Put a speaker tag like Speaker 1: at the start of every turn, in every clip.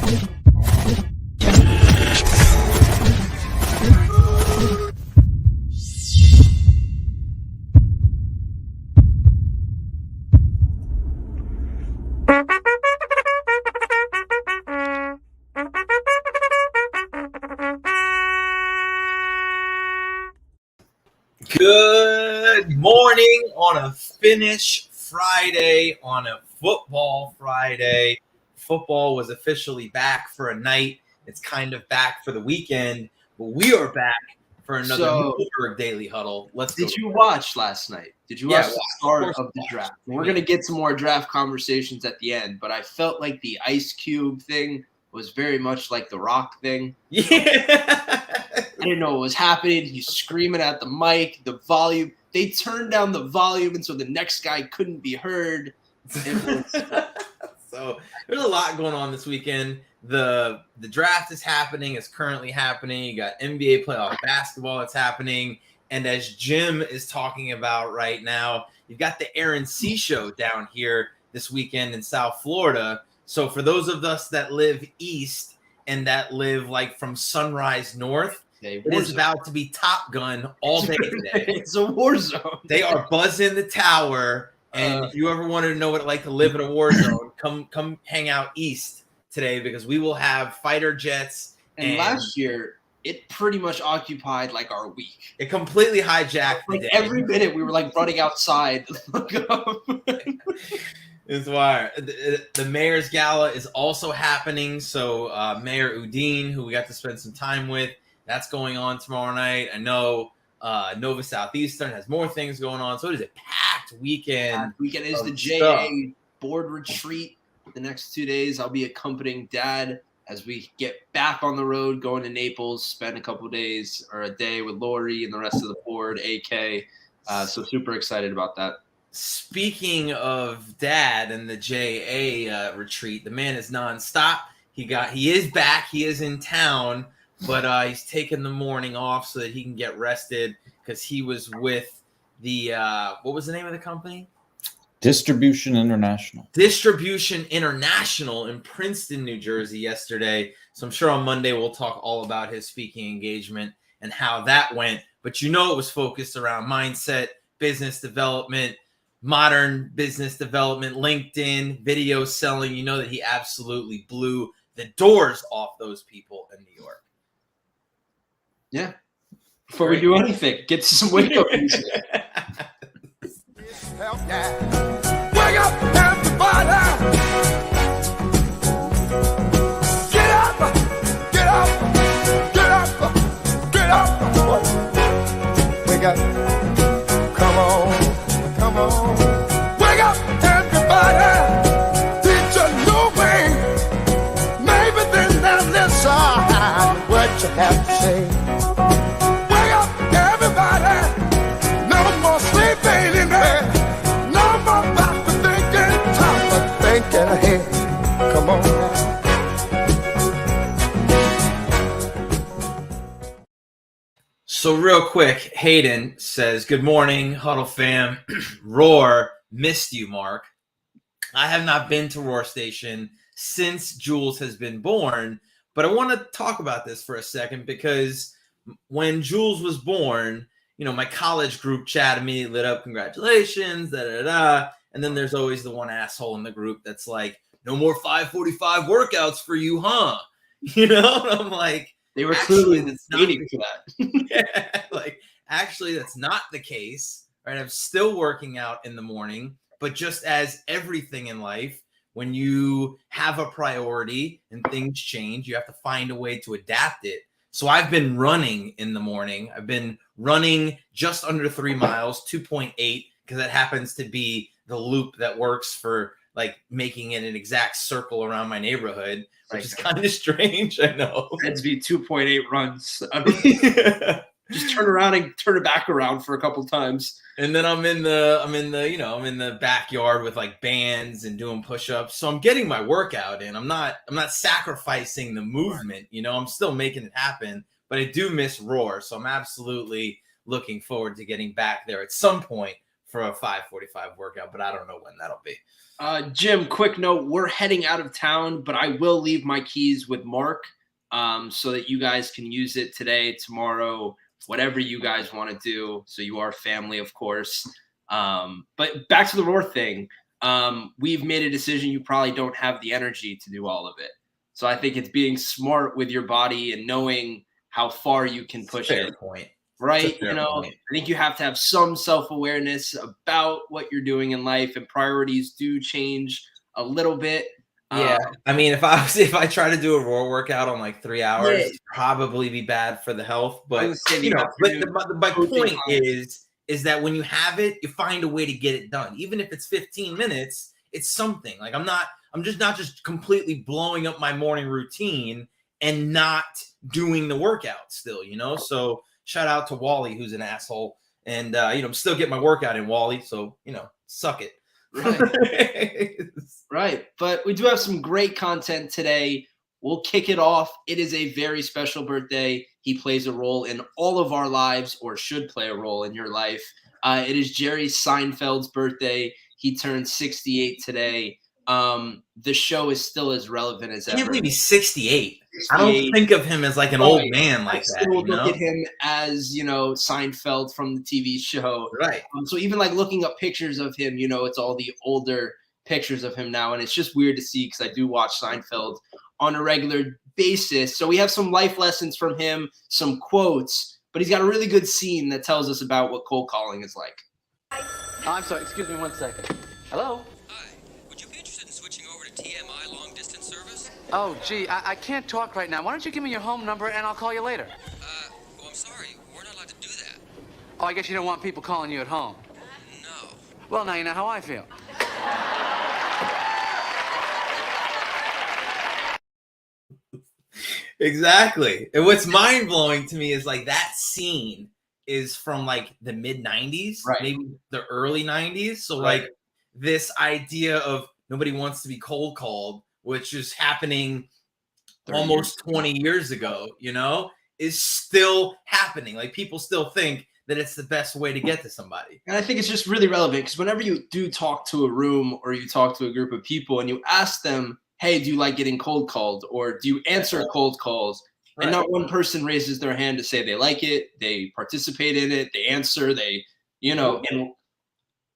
Speaker 1: Good morning on a finish Friday, on a football Friday. Football was officially back for a night. It's kind of back for the weekend, but we are back for another Nudelberg Daily Huddle.
Speaker 2: Did you watch last night? Did you watch the start of the draft? We're going to get some more draft conversations at the end, but I felt like the Ice Cube thing was very much like the Rock thing.
Speaker 1: Yeah.
Speaker 2: I didn't know what was happening. He's screaming at the mic, the volume. They turned down the volume, and so the next guy couldn't be heard.
Speaker 1: So there's a lot going on this weekend. The draft is happening. It's currently happening. You got NBA playoff basketball that's happening. And as Jim is talking about right now, you've got the Aaron C. show down here this weekend in South Florida. So for those of us that live east and that live like from Sunrise North, it is about to be Top Gun all day today.
Speaker 2: It's a war zone.
Speaker 1: They are buzzing the tower. And if you ever wanted to know what it's like to live in a war zone, come hang out east today because we will have fighter jets.
Speaker 2: And last year, it pretty much occupied like our week.
Speaker 1: It completely hijacked the day.
Speaker 2: Every minute we were like running outside to look up.
Speaker 1: It's why the mayor's gala is also happening. So Mayor Udine, who we got to spend some time with, that's going on tomorrow night. I know Nova Southeastern has more things going on. So it is a packed weekend.
Speaker 2: Weekend is the JA board retreat. The next 2 days, I'll be accompanying Dad as we get back on the road, going to Naples, spend a couple of days or a day with Lori and the rest of the board, AK. So super excited about that.
Speaker 1: Speaking of Dad and the JA retreat, the man is nonstop. He is back. He is in town, but he's taking the morning off so that he can get rested because he was with the what was the name of the company?
Speaker 3: Distribution International
Speaker 1: in Princeton, New Jersey yesterday. So I'm sure on Monday we'll talk all about his speaking engagement and how that went. But it was focused around mindset, business development, modern business development, LinkedIn, video selling. You know that he absolutely blew the doors off those people in New York.
Speaker 2: Yeah. Before we do anything, get some wake up music.
Speaker 4: Wake up, everybody! Get up! Get up! Get up! Get up! Wake up! Come on! Come on! Wake up, everybody! It's a new way. Maybe then they'll listen what you have to say. Wake up, everybody! No more sleeping in bed. Ahead. Come on.
Speaker 1: So real quick, Hayden says, good morning, Huddle fam. Roar, missed you, Mark. I have not been to Roar Station since Jules has been born, but I want to talk about this for a second because when Jules was born, my college group chat immediately lit up, congratulations, da-da-da. And then there's always the one asshole in the group that's like, no more 5:45 workouts for you, huh? I'm like,
Speaker 2: they were clearly waiting for that.
Speaker 1: Yeah, actually, that's not the case, right? I'm still working out in the morning, but just as everything in life, when you have a priority and things change, you have to find a way to adapt it. So I've been running in the morning. I've been running just under 3 miles, 2.8, because that happens to be the loop that works for making it an exact circle around my neighborhood, which is kind of strange. I know.
Speaker 2: That'd be 2.8 runs. Just turn around and turn it back around for a couple times.
Speaker 1: And then I'm in the backyard with bands and doing push-ups. So I'm getting my workout in. I'm not sacrificing the movement, I'm still making it happen, but I do miss Roar. So I'm absolutely looking forward to getting back there at some point for a 5:45 workout, but I don't know when that'll be.
Speaker 2: Jim, quick note, we're heading out of town, but I will leave my keys with Mark so that you guys can use it today, tomorrow, whatever you guys want to do. So you are family, of course. But back to the Roar thing. We've made a decision. You probably don't have the energy to do all of it. So I think it's being smart with your body and knowing how far you can push
Speaker 1: Fair
Speaker 2: it.
Speaker 1: point.
Speaker 2: Right?
Speaker 1: Fair point.
Speaker 2: I think you have to have some self-awareness about what you're doing in life, and priorities do change a little bit.
Speaker 1: Yeah. I mean, if I try to do a Roar workout on like 3 hours,
Speaker 2: Yeah.
Speaker 1: it'd probably be bad for the health.
Speaker 2: I
Speaker 1: But
Speaker 2: would say
Speaker 1: you know, my
Speaker 2: coaching
Speaker 1: point
Speaker 2: clients.
Speaker 1: is that when you have it, you find a way to get it done. Even if it's 15 minutes, it's something. Like I'm just not completely blowing up my morning routine and not doing the workout still, you know? So shout out to Wally, who's an asshole. And, I'm still getting my workout in, Wally. So, suck it.
Speaker 2: Right. Right. But we do have some great content today. We'll kick it off. It is a very special birthday. He plays a role in all of our lives, or should play a role in your life. It is Jerry Seinfeld's birthday. He turned 68 today. The show is still as relevant as
Speaker 1: I can't
Speaker 2: ever.
Speaker 1: believe he's 68. I don't think of him as like an old man like that.
Speaker 2: I look at him as, Seinfeld from the TV show.
Speaker 1: Right.
Speaker 2: So even like looking up pictures of him, it's all the older pictures of him now. And it's just weird to see because I do watch Seinfeld on a regular basis. So we have some life lessons from him, some quotes, but he's got a really good scene that tells us about what cold calling is like.
Speaker 5: I'm sorry, excuse me 1 second. Hello?
Speaker 6: Hi, would you be interested in switching over to TMI long distance service?
Speaker 5: Oh, gee, I can't talk right now. Why don't you give me your home number and I'll call you later?
Speaker 6: Well, I'm sorry, we're not allowed to do that.
Speaker 5: Oh, I guess you don't want people calling you at home.
Speaker 6: No.
Speaker 5: Well, now you know how I feel.
Speaker 1: Exactly. And what's mind blowing to me is like that scene is from like the mid 90s,
Speaker 2: Right.
Speaker 1: maybe the early 90s. So
Speaker 2: Right.
Speaker 1: like this idea of nobody wants to be cold called, which is happening almost 20 years ago, is still happening. Like people still think that it's the best way to get to somebody.
Speaker 2: And I think it's just really relevant because whenever you do talk to a room or you talk to a group of people and you ask them, hey, do you like getting cold called, or do you answer cold calls?
Speaker 1: Right.
Speaker 2: And not one person raises their hand to say they like it, they participate in it, they answer, and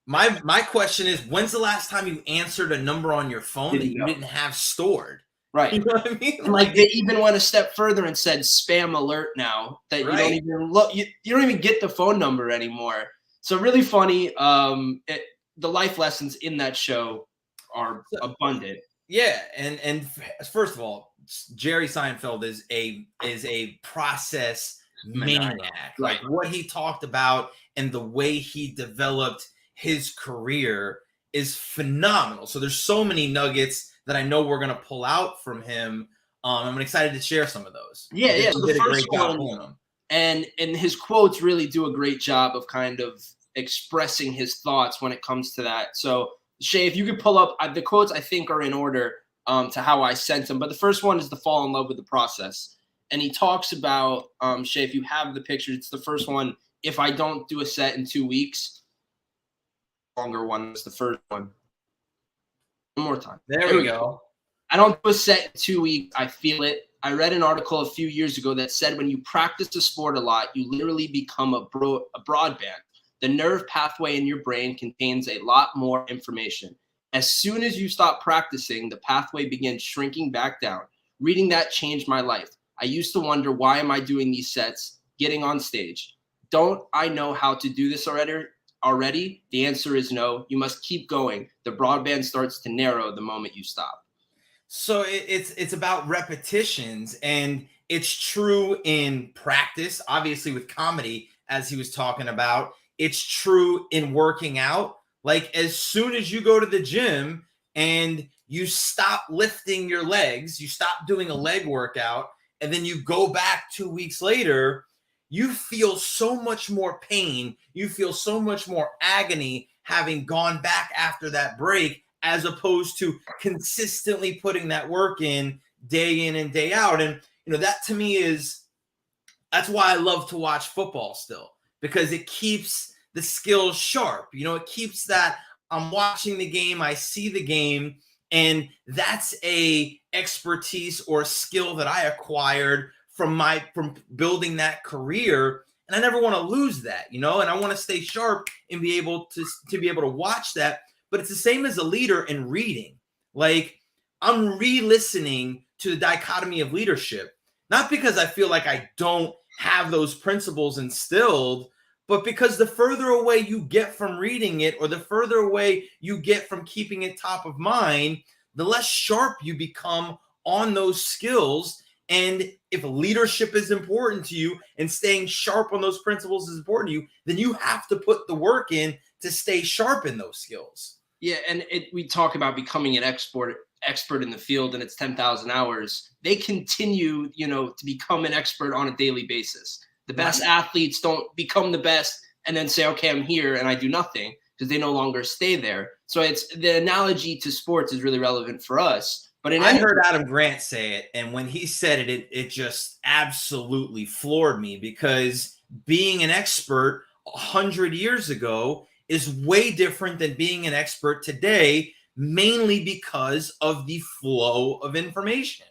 Speaker 1: My question is, when's the last time you answered a number on your phone that you didn't have stored?
Speaker 2: right.
Speaker 1: You know what I mean?
Speaker 2: And like they even went a step further and said spam alert now that you don't even look, you don't even get the phone number anymore. So really funny. The life lessons in that show are abundant.
Speaker 1: Yeah, and first of all, Jerry Seinfeld is a process maniac. Like what he talked about and the way he developed his career is phenomenal. So there's so many nuggets that I know we're gonna pull out from him. I'm excited to share some of those.
Speaker 2: Yeah.
Speaker 1: He
Speaker 2: So
Speaker 1: did
Speaker 2: the
Speaker 1: a great
Speaker 2: first
Speaker 1: job
Speaker 2: one,
Speaker 1: pulling them.
Speaker 2: and his quotes really do a great job of kind of expressing his thoughts when it comes to that. So Shay, if you could pull up the quotes, I think are in order to how I sent them. But the first one is to fall in love with the process. And he talks about, Shay, if you have the picture, it's the first one. If I don't do a set in 2 weeks, longer one is the first one. One more time.
Speaker 1: There we go.
Speaker 2: I don't do a set in 2 weeks. I feel it. I read an article a few years ago that said when you practice a sport a lot, you literally become a broadband. The nerve pathway in your brain contains a lot more information. As soon as you stop practicing, the pathway begins shrinking back down. Reading that changed my life. I used to wonder, why am I doing these sets, getting on stage? Don't I know how to do this already? The answer is no. You must keep going. The broadband starts to narrow the moment you stop.
Speaker 1: So it's about repetitions, and it's true in practice, obviously with comedy, as he was talking about. It's true in working out. Like as soon as you go to the gym and you stop lifting your legs, you stop doing a leg workout, and then you go back 2 weeks later, you feel so much more pain. You feel so much more agony having gone back after that break, as opposed to consistently putting that work in and day out. And, that to me that's why I love to watch football still, because it keeps the skills sharp. It keeps that I'm watching the game, I see the game, and that's a expertise or skill that I acquired from building that career. And I never want to lose that, and I want to stay sharp and be able to watch that. But it's the same as a leader in reading. Like, I'm re-listening to the dichotomy of leadership, not because I feel like I don't have those principles instilled, but because the further away you get from reading it, or the further away you get from keeping it top of mind, the less sharp you become on those skills. And if leadership is important to you and staying sharp on those principles is important to you, then you have to put the work in to stay sharp in those skills.
Speaker 2: Yeah, and we talk about becoming an expert in the field, and it's 10,000 hours. They continue, to become an expert on a daily basis. The best athletes don't become the best and then say, okay, I'm here and I do nothing, because they no longer stay there. So it's the analogy to sports is really relevant for us. But
Speaker 1: I heard Adam Grant say it, and when he said it just absolutely floored me, because being an expert 100 years ago is way different than being an expert today, mainly because of the flow of information,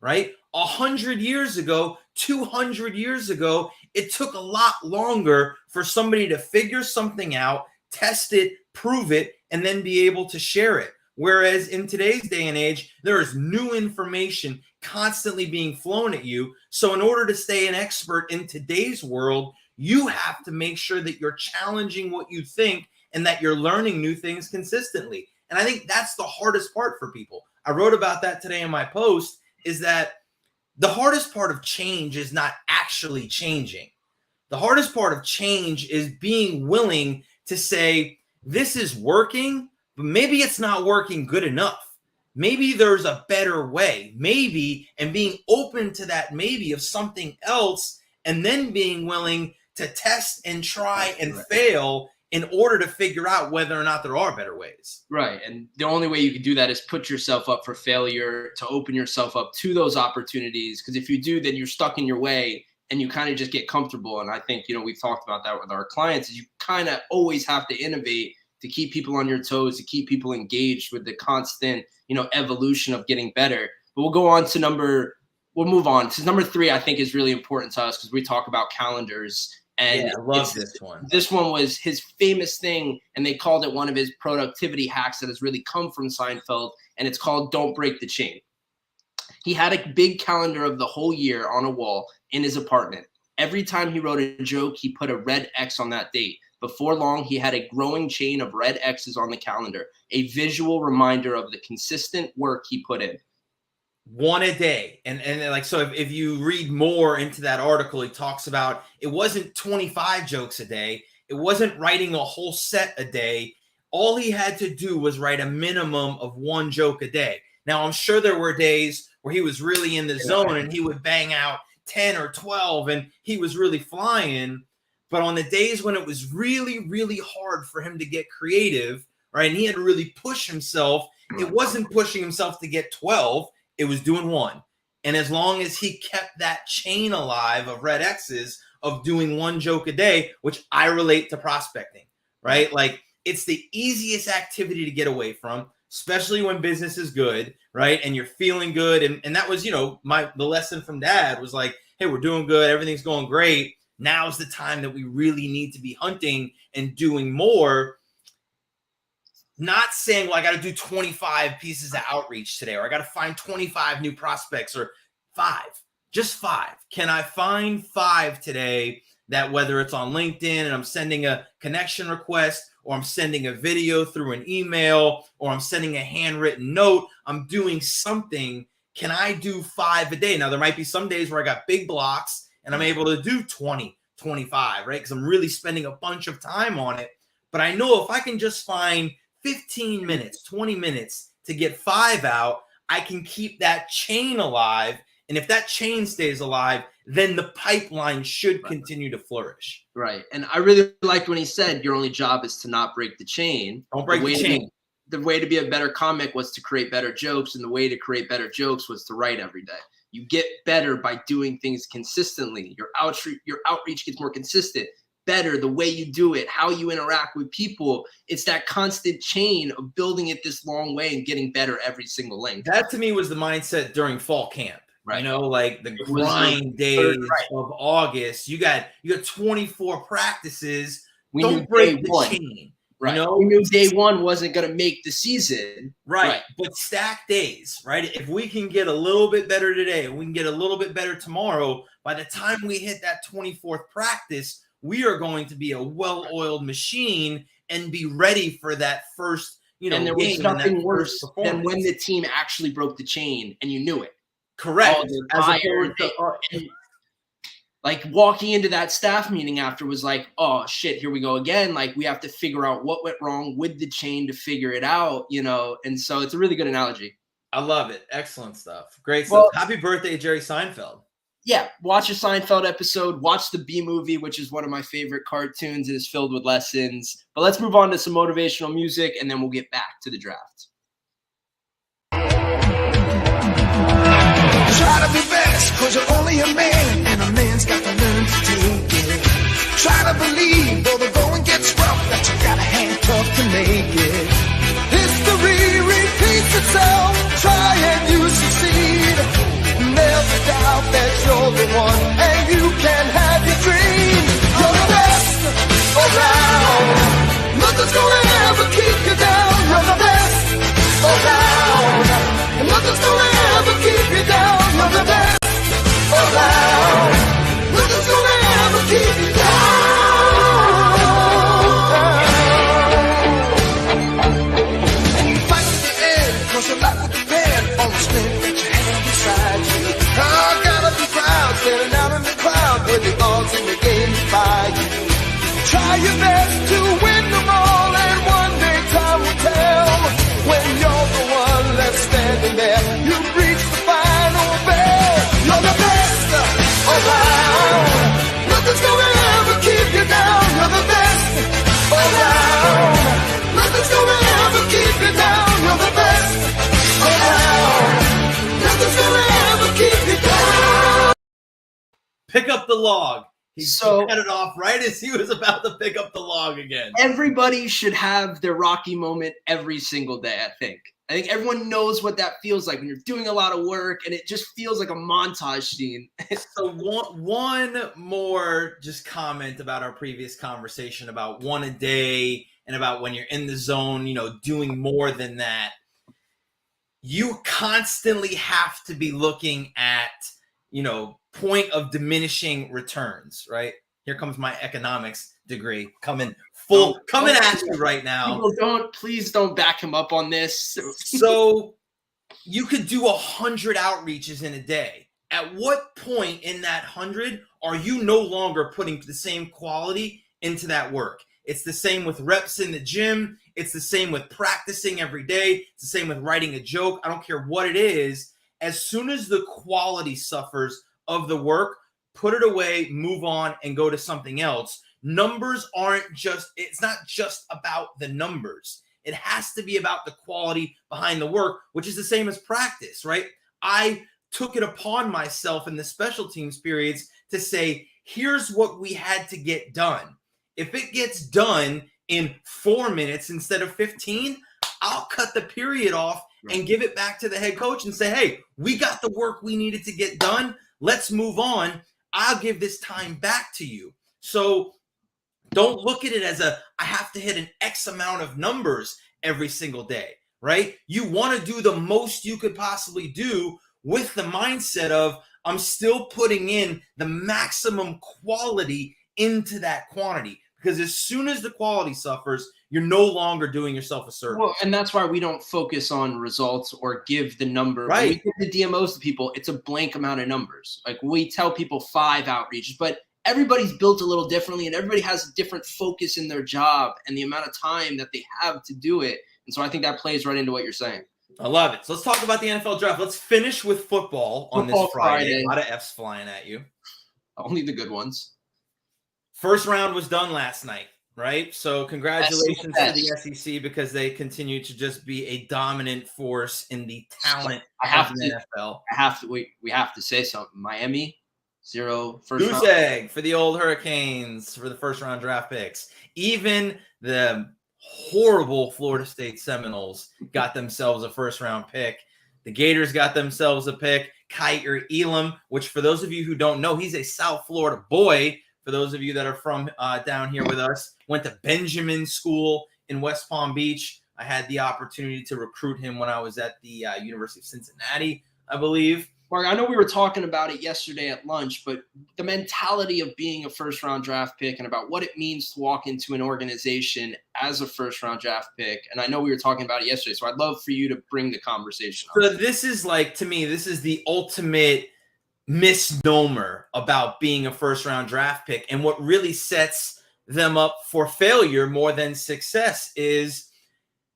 Speaker 1: right? 100 years ago, 200 years ago, it took a lot longer for somebody to figure something out, test it, prove it, and then be able to share it. Whereas in today's day and age, there is new information constantly being flown at you. So in order to stay an expert in today's world, you have to make sure that you're challenging what you think and that you're learning new things consistently. And I think that's the hardest part for people. I wrote about that today in my post, is that the hardest part of change is not actually changing. The hardest part of change is being willing to say, this is working, but maybe it's not working good enough. Maybe there's a better way, maybe, and being open to that maybe of something else, and then being willing to test and try and fail in order to figure out whether or not there are better ways.
Speaker 2: Right. And the only way you can do that is put yourself up for failure, to open yourself up to those opportunities. Because if you do, then you're stuck in your way and you kind of just get comfortable. And I think, we've talked about that with our clients, is you kind of always have to innovate to keep people on your toes, to keep people engaged with the constant, evolution of getting better. But we'll move on to number 3. I think is really important to us, because we talk about calendars. And
Speaker 1: I love this one.
Speaker 2: This one was his famous thing, and they called it one of his productivity hacks that has really come from Seinfeld, and it's called Don't Break the Chain. He had a big calendar of the whole year on a wall in his apartment. Every time he wrote a joke, he put a red X on that date. Before long, he had a growing chain of red X's on the calendar, a visual reminder of the consistent work he put in.
Speaker 1: One a day. And like, so if you read more into that article, he talks about it wasn't 25 jokes a day. It wasn't writing a whole set a day. All he had to do was write a minimum of 1 joke a day. Now, I'm sure there were days where he was really in the zone and he would bang out 10 or 12 and he was really flying. But on the days when it was really, really hard for him to get creative, right, and he had to really push himself, it wasn't pushing himself to get 12. It was doing 1. And as long as he kept that chain alive of red X's of doing 1 joke a day, which I relate to prospecting, right? Like, it's the easiest activity to get away from, especially when business is good, right? And you're feeling good. And that was, the lesson from Dad was like, hey, we're doing good. Everything's going great. Now's the time that we really need to be hunting and doing more. Not saying, well, I got to do 25 pieces of outreach today, or I got to find 25 new prospects, or 5, just 5. Can I find 5 today that, whether it's on LinkedIn and I'm sending a connection request, or I'm sending a video through an email, or I'm sending a handwritten note, I'm doing something. Can I do 5 a day? Now, there might be some days where I got big blocks and I'm able to do 20, 25, right? Because I'm really spending a bunch of time on it. But I know if I can just find 15 minutes, 20 minutes to get 5 out, I can keep that chain alive. And if that chain stays alive, then the pipeline should continue to flourish.
Speaker 2: Right. And I really liked when he said your only job is to not break the chain.
Speaker 1: Don't break the chain.
Speaker 2: The way to be a better comic was to create better jokes. And the way to create better jokes was to write every day. You get better by doing things consistently. Your outreach gets more consistent. better, the way you do it, how you interact with people. It's that constant chain of building it this long way and getting better every single link.
Speaker 1: That to me was the mindset during fall camp.
Speaker 2: Right.
Speaker 1: You know, like the
Speaker 2: It was the
Speaker 1: grind days of August. You got 24 practices.
Speaker 2: We
Speaker 1: Don't
Speaker 2: knew
Speaker 1: break
Speaker 2: day
Speaker 1: the
Speaker 2: one.
Speaker 1: chain.
Speaker 2: Right.
Speaker 1: You know?
Speaker 2: We knew day one wasn't going to make the season.
Speaker 1: Right. But stack days, right? If we can get a little bit better today, we can get a little bit better tomorrow, by the time we hit that 24th practice, we are going to be a well-oiled machine and be ready for that first,
Speaker 2: and there was nothing worse than when the team actually broke the chain and you knew it.
Speaker 1: Correct.
Speaker 2: Like walking into that staff meeting after was like, oh shit, here we go again. Like we have to figure out what went wrong with the chain to figure it out, you know? And so it's a really good analogy.
Speaker 1: I love it. Excellent stuff. Great stuff. Happy birthday, Jerry Seinfeld.
Speaker 2: Yeah. Watch a Seinfeld episode, watch the B Movie, which is one of my favorite cartoons. It is filled with lessons, but let's move on to some motivational music and then we'll get back to the draft.
Speaker 4: Try to be best, cause you're only a man, and a man's got to learn to take it. Try to believe, though the going gets rough, that you got a hand tough to make it. History repeats itself, try and you succeed. Never doubt that you're the one, and you can have your dreams. You're the best around, nothing's gonna ever keep you down. You're the best around, and nothing's gonna ever keep you down. You're the best around. Nothing's gonna ever keep you down. Fight to the end, cause your life will depend on the strength that you have inside you. I gotta be proud, standing out in the crowd with the odds in the game by you. Try your best to win them all, and one day time will tell. When you're the one left standing there, you reach the final bell. You're the best around. Nothing's gonna ever keep you down. You're the best around. Nothing's gonna ever keep you down. You're the best around. Nothing's gonna ever keep you down.
Speaker 1: Pick up the log. He cut it off right as he was about to pick up the log again.
Speaker 2: Everybody should have their Rocky moment every single day, I think. I think everyone knows what that feels like when you're doing a lot of work and it just feels like a montage scene.
Speaker 1: So one more just comment about our previous conversation about one a day and about when you're in the zone, you know, doing more than that. You constantly have to be looking at, you know, point of diminishing returns, right? Here comes my economics degree coming at you right now.
Speaker 2: Please don't back him up on this.
Speaker 1: So you could do 100 outreaches in a day. At what point in that 100 are you no longer putting the same quality into that work? It's the same with reps in the gym. It's the same with practicing every day. It's the same with writing a joke. I don't care what it is. As soon as the quality suffers of the work, put it away, move on, and go to something else. Numbers it's not just about the numbers. It has to be about the quality behind the work, which is the same as practice, right? I took it upon myself in the special teams periods to say, here's what we had to get done. If it gets done in 4 minutes instead of 15, I'll cut the period off and give it back to the head coach and say, hey, we got the work we needed to get done. Let's move on. I'll give this time back to you. So don't look at it as I have to hit an X amount of numbers every single day, right? You want to do the most you could possibly do with the mindset of I'm still putting in the maximum quality into that quantity. Because as soon as the quality suffers, you're no longer doing yourself a service.
Speaker 2: Well, and that's why we don't focus on results or give the number.
Speaker 1: Right.
Speaker 2: When we give the DMOs to people, it's a blank amount of numbers. Like we tell people 5 outreaches, but everybody's built a little differently and everybody has a different focus in their job and the amount of time that they have to do it. And so I think that plays right into what you're saying.
Speaker 1: I love it. So let's talk about the NFL draft. Let's finish with football on this Friday. A lot of F's flying at you.
Speaker 2: Only the good ones.
Speaker 1: First round was done last night, right? So congratulations to the SEC because they continue to just be a dominant force in the talent of the NFL.
Speaker 2: We have to say something. Miami, 0 first
Speaker 1: Goose
Speaker 2: round.
Speaker 1: egg for the old Hurricanes for the first round draft picks. Even the horrible Florida State Seminoles got themselves a first round pick. The Gators got themselves a pick. Kyer Elam, which for those of you who don't know, he's a South Florida boy. For those of you that are from down here with us, went to Benjamin School in West Palm Beach. I had the opportunity to recruit him when I was at the University of Cincinnati, I believe.
Speaker 2: Mark, I know we were talking about it yesterday at lunch, but the mentality of being a first-round draft pick and about what it means to walk into an organization as a first-round draft pick, and I know we were talking about it yesterday, so I'd love for you to bring the conversation up.
Speaker 1: So this is like, to me, this is the ultimate misnomer about being a first-round draft pick, and what really sets them up for failure more than success is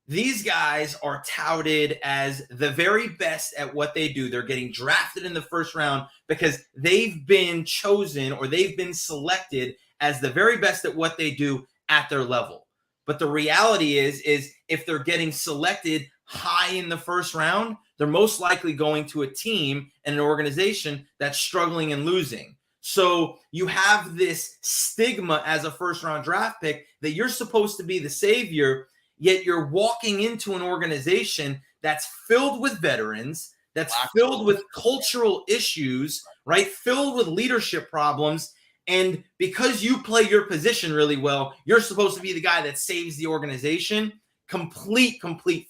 Speaker 1: these guys are touted as the very best at what they do. They're getting drafted in the first round because they've been chosen or they've been selected as the very best at what they do at their level. But the reality is if they're getting selected high in the first round, they're most likely going to a team and an organization that's struggling and losing. So you have this stigma as a first-round draft pick that you're supposed to be the savior, yet you're walking into an organization that's filled with veterans, that's filled with cultural issues, right? Filled with leadership problems. And because you play your position really well, you're supposed to be the guy that saves the organization. Complete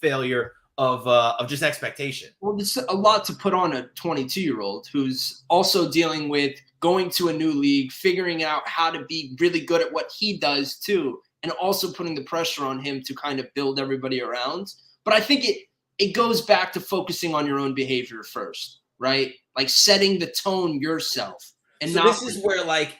Speaker 1: failure of just expectation.
Speaker 2: Well, it's a lot to put on a 22-year-old who's also dealing with going to a new league, figuring out how to be really good at what he does too, and also putting the pressure on him to kind of build everybody around. But I think it goes back to focusing on your own behavior first, right? Like setting the tone yourself. And
Speaker 1: so this is where, like,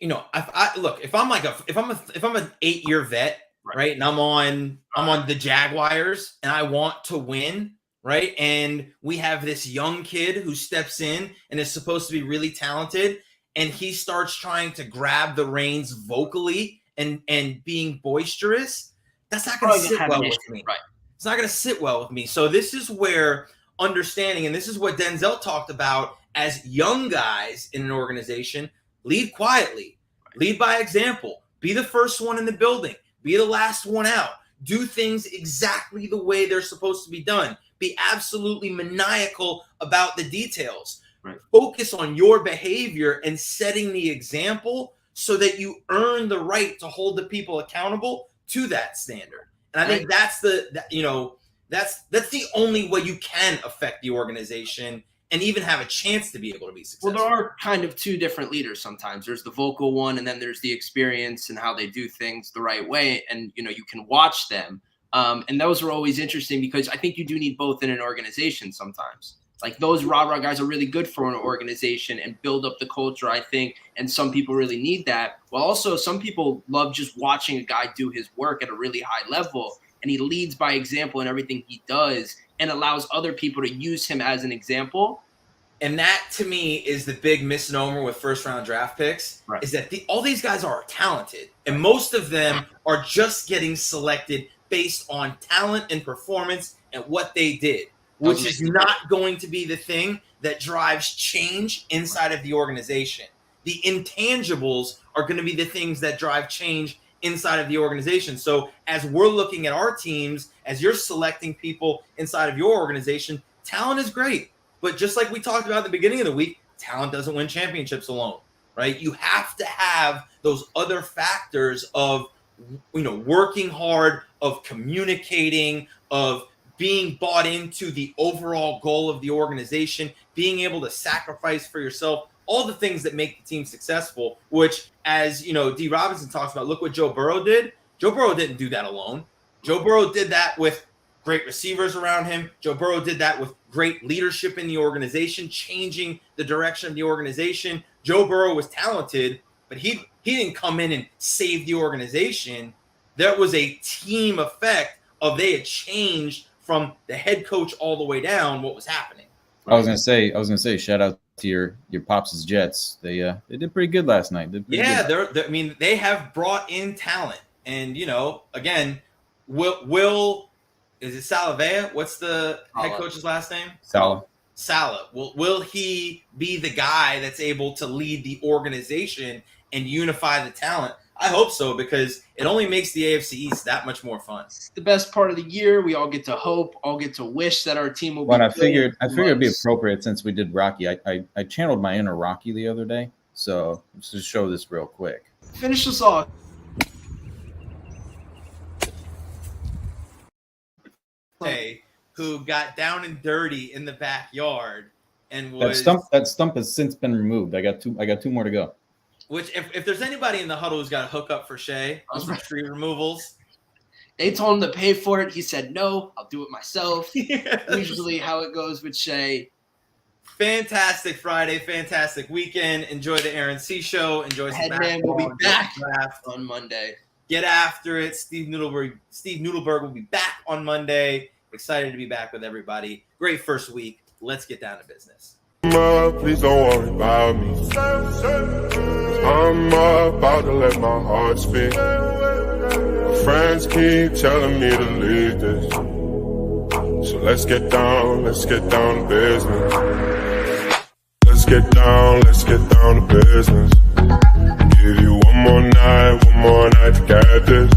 Speaker 1: you know, if I'm an 8-year vet, right, and I'm on the Jaguars and I want to win, right, and we have this young kid who steps in and is supposed to be really talented, and he starts trying to grab the reins vocally and being boisterous, that's not going to sit well with me.
Speaker 2: Right.
Speaker 1: It's not going to sit well with me. So this is where understanding, and this is what Denzel talked about as young guys in an organization, lead quietly, lead by example, be the first one in the building, be the last one out, do things exactly the way they're supposed to be done, be absolutely maniacal about the details,
Speaker 2: right.
Speaker 1: Focus on your behavior and setting the example so that you earn the right to hold the people accountable to that standard. And I think that's that's the only way you can affect the organization and even have a chance to be able to be successful.
Speaker 2: Well, there are kind of two different leaders sometimes. There's the vocal one, and then there's the experience and how they do things the right way. And, you know, you can watch them. And those are always interesting because I think you do need both in an organization sometimes. Like those rah-rah guys are really good for an organization and build up the culture, I think. And some people really need that. Well, also some people love just watching a guy do his work at a really high level. And he leads by example in everything he does and allows other people to use him as an example.
Speaker 1: And that, to me, is the big misnomer with first-round draft picks,
Speaker 2: right.
Speaker 1: Is that all these guys are talented. And most of them are just getting selected based on talent and performance and what they did, which is not going to be the thing that drives change inside of the organization. The intangibles are going to be the things that drive change inside of the organization. So as we're looking at our teams, as you're selecting people inside of your organization, talent is great. But just like we talked about at the beginning of the week, talent doesn't win championships alone, right? You have to have those other factors of, you know, working hard, of communicating, of being bought into the overall goal of the organization, being able to sacrifice for yourself, all the things that make the team successful, which, as you know, D. Robinson talks about, look what Joe Burrow did. Joe Burrow didn't do that alone. Joe Burrow did that with great receivers around him. Joe Burrow did that with great leadership in the organization, changing the direction of the organization. Joe Burrow was talented, but he didn't come in and save the organization. There was a team effect of they had changed from the head coach all the way down what was happening.
Speaker 3: I was gonna say, shout out to your Pops' Jets. They did pretty good last night.
Speaker 1: Yeah, I mean, they have brought in talent, and you know, again, Will is it Salavea? What's the head coach's last name?
Speaker 3: Salah.
Speaker 1: Salah? Will he be the guy that's able to lead the organization and unify the talent? I hope so, because it only makes the AFC East that much more fun.
Speaker 2: It's the best part of the year. We all get to hope, all get to wish that our team will be
Speaker 3: But I
Speaker 2: good
Speaker 3: figured
Speaker 2: in
Speaker 3: it'd be
Speaker 2: months.
Speaker 3: appropriate since we did Rocky. I channeled my inner Rocky the other day, so let's just show this real quick.
Speaker 2: Finish us off.
Speaker 1: Who got down and dirty in the backyard and was
Speaker 3: That stump has since been removed. I got two more to go.
Speaker 1: Which, if there's anybody in the huddle who's got a hookup for Shay on some tree removals,
Speaker 2: They told him to pay for it. He said, no, I'll do it myself. Usually how it goes with Shay.
Speaker 1: Fantastic Friday, fantastic weekend. Enjoy the Aaron C show. Enjoy some
Speaker 2: Headman will be back
Speaker 1: draft
Speaker 2: on Monday.
Speaker 1: Get after it. Steve Nudelberg will be back on Monday. Excited to be back with everybody. Great first week. Let's get down to business.
Speaker 4: Please don't worry about me. I'm about to let my heart speak. My friends keep telling me to leave this. So let's get down to business. Let's get down to business. Give you one more night to get this.